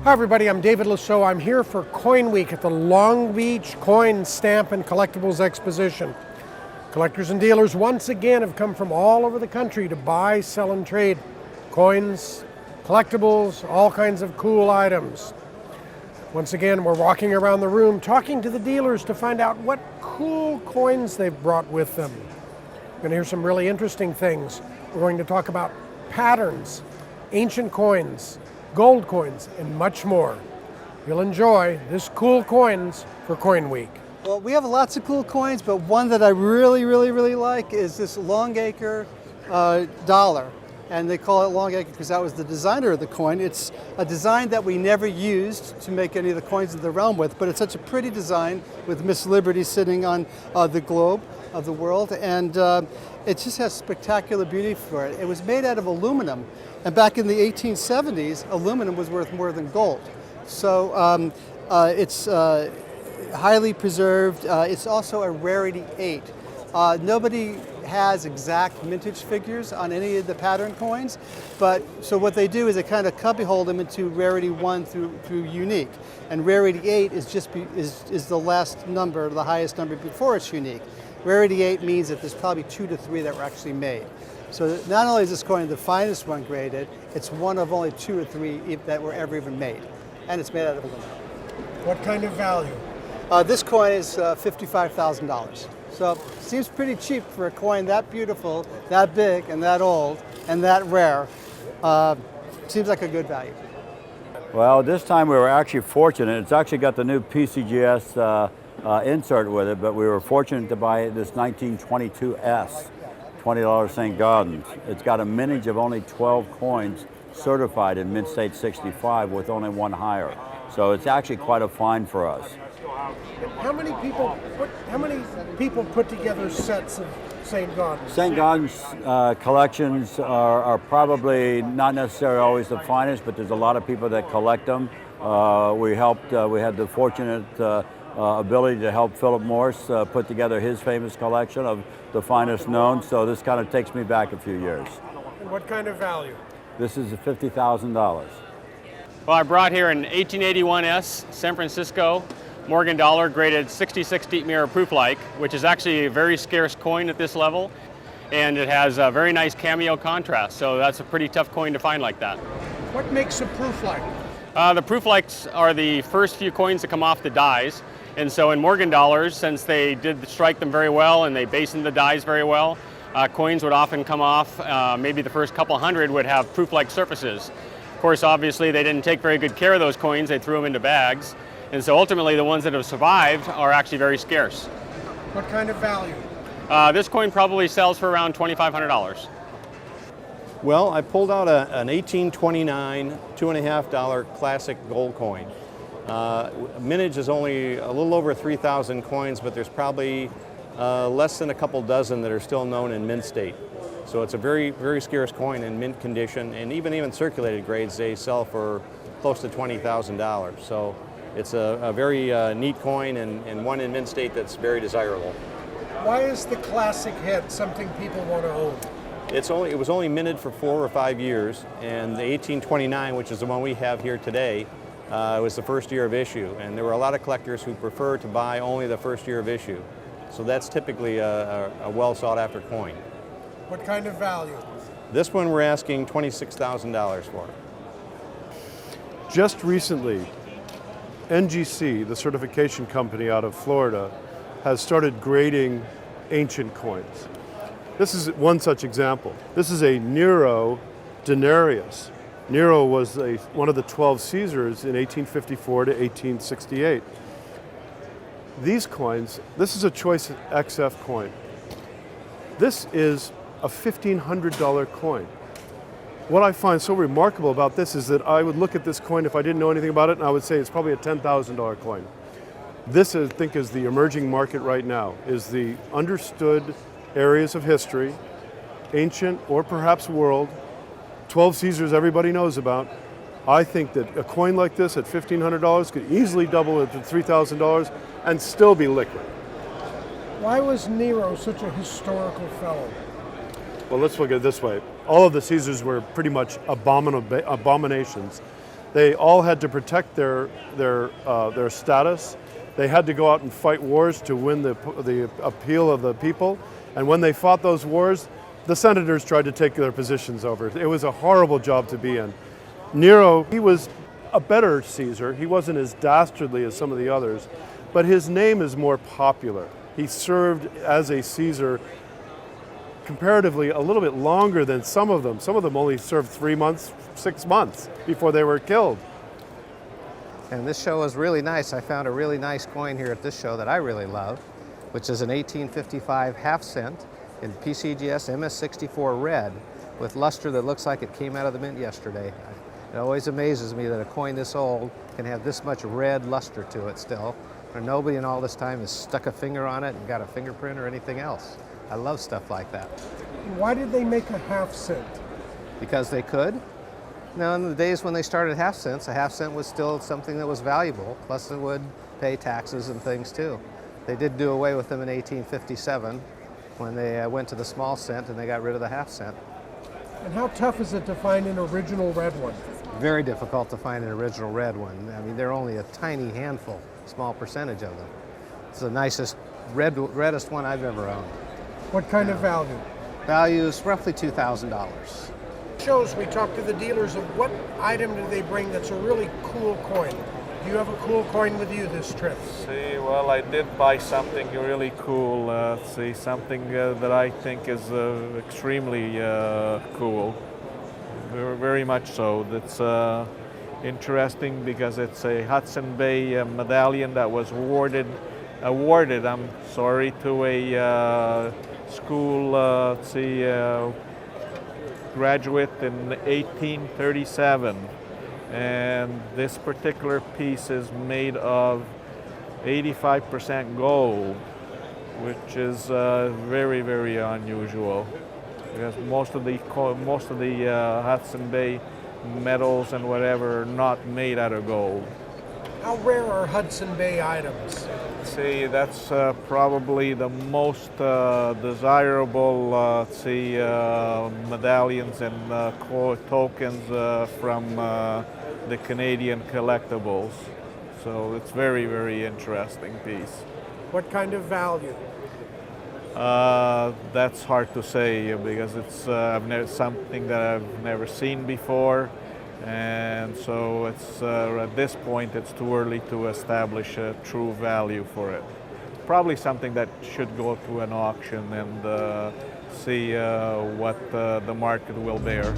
Hi everybody, I'm David Lisot. I'm here for Coinweek at the Long Beach Coin, Stamp, and Collectibles Exposition. Collectors and dealers once again have come from all over the country to buy, sell, and trade coins, collectibles, all kinds of cool items. Once again, we're walking around the room talking to the dealers to find out what cool coins they've brought with them. We're going to hear some really interesting things. We're going to talk about patterns, ancient coins, gold coins, and much more. You'll enjoy this cool coins for Coinweek. Well, we have lots of cool coins, but one that I really like is this Longacre Dollar. And they call it Longacre because that was the designer of the coin. It's a design that we never used to make any of the coins of the realm with, but it's such a pretty design with Miss Liberty sitting on the globe of the world, and it just has spectacular beauty for it. It was made out of aluminum, and back in the 1870s, aluminum was worth more than gold. So it's highly preserved. It's also a rarity 8. Nobody has exact mintage figures on any of the pattern coins, but so what they do is they kind of cubbyhole them into rarity 1 through unique, and rarity 8 is the last number, the highest number before it's unique. Rarity 8 means that there's probably 2 to 3 that were actually made. So not only is this coin the finest one graded, it's one of only 2 or 3 that were ever even made, and it's made out of aluminum. What kind of value? This coin is $55,000. So seems pretty cheap for a coin that beautiful, that big, and that old, and that rare. Seems like a good value. Well, this time we were actually fortunate. It's actually got the new PCGS insert with it, but we were fortunate to buy this 1922S, $20 St. Gaudens. It's got a mintage of only 12 coins certified in Mint State 65 with only one higher. So it's actually quite a find for us. How many people put together sets of St. Gaudens? St. Gaudens collections are probably not necessarily always the finest, but there's a lot of people that collect them. We had the fortunate ability to help Philip Morris put together his famous collection of the finest known, so this kind of takes me back a few years. And what kind of value? This is $50,000. Well, I brought here an 1881S San Francisco Morgan dollar graded 66 deep mirror proof-like, which is actually a very scarce coin at this level, and it has a very nice cameo contrast, so that's a pretty tough coin to find like that. What makes a proof-like? The proof-likes are the first few coins to come off the dies, and so in Morgan dollars, since they did strike them very well and they basined the dies very well, coins would often come off, maybe the first couple hundred would have proof-like surfaces. Of course, obviously, they didn't take very good care of those coins, they threw them into bags. And so ultimately the ones that have survived are actually very scarce. What kind of value? This coin probably sells for around $2,500. Well, I pulled out an 1829 $2.50 classic gold coin. Mintage is only a little over 3,000 coins, but there's probably less than a couple dozen that are still known in mint state. So it's a very scarce coin in mint condition, and even circulated grades, they sell for close to $20,000. So it's a very neat coin and one in mint state that's very desirable. Why is the classic head something people want to own? It was only minted for 4 or 5 years, and the 1829, which is the one we have here today, was the first year of issue. And there were a lot of collectors who prefer to buy only the first year of issue. So that's typically a well sought after coin. What kind of value? This one we're asking $26,000 for. Just recently, NGC, the certification company out of Florida, has started grading ancient coins. This is one such example. This is a Nero denarius. Nero was one of the 12 Caesars in 1854 to 1868. These coins, this is a choice XF coin. This is a $1,500 coin. What I find so remarkable about this is that I would look at this coin if I didn't know anything about it, and I would say it's probably a $10,000 coin. This, I think, is the emerging market right now, is the understood areas of history, ancient or perhaps world, 12 Caesars everybody knows about. I think that a coin like this at $1,500 could easily double it to $3,000 and still be liquid. Why was Nero such a historical fellow? Well, let's look at it this way. All of the Caesars were pretty much abominations. They all had to protect their status. They had to go out and fight wars to win the appeal of the people. And when they fought those wars, the senators tried to take their positions over. It was a horrible job to be in. Nero, he was a better Caesar. He wasn't as dastardly as some of the others, but his name is more popular. He served as a Caesar comparatively a little bit longer than some of them. Some of them only served 3 months, 6 months before they were killed. And this show is really nice. I found a really nice coin here at this show that I really love, which is an 1855 half cent in PCGS MS64 red with luster that looks like it came out of the mint yesterday. It always amazes me that a coin this old can have this much red luster to it still, and nobody in all this time has stuck a finger on it and got a fingerprint or anything else. I love stuff like that. Why did they make a half cent? Because they could. Now, in the days when they started half cents, a half cent was still something that was valuable, plus it would pay taxes and things too. They did do away with them in 1857 when they went to the small cent and they got rid of the half cent. And how tough is it to find an original red one? Very difficult to find an original red one. I mean, there are only a tiny handful, small percentage of them. It's the nicest, reddest one I've ever owned. What kind of value? Value is roughly $2,000. Shows we talk to the dealers of what item do they bring that's a really cool coin. Do you have a cool coin with you this trip? See, well, I did buy something really cool. Something that I think is extremely cool. Very much so. That's interesting because it's a Hudson Bay medallion that was awarded, I'm sorry, to a school, graduate in 1837. And this particular piece is made of 85% gold, which is very, very unusual, because most of the Hudson Bay medals and whatever are not made out of gold. How rare are Hudson Bay items? See, that's probably the most desirable medallions and tokens from the Canadian collectibles. So it's very, very interesting piece. What kind of value? That's hard to say because it's something that I've never seen before. And so it's at this point it's too early to establish a true value for it. Probably something that should go to an auction and see what the market will bear.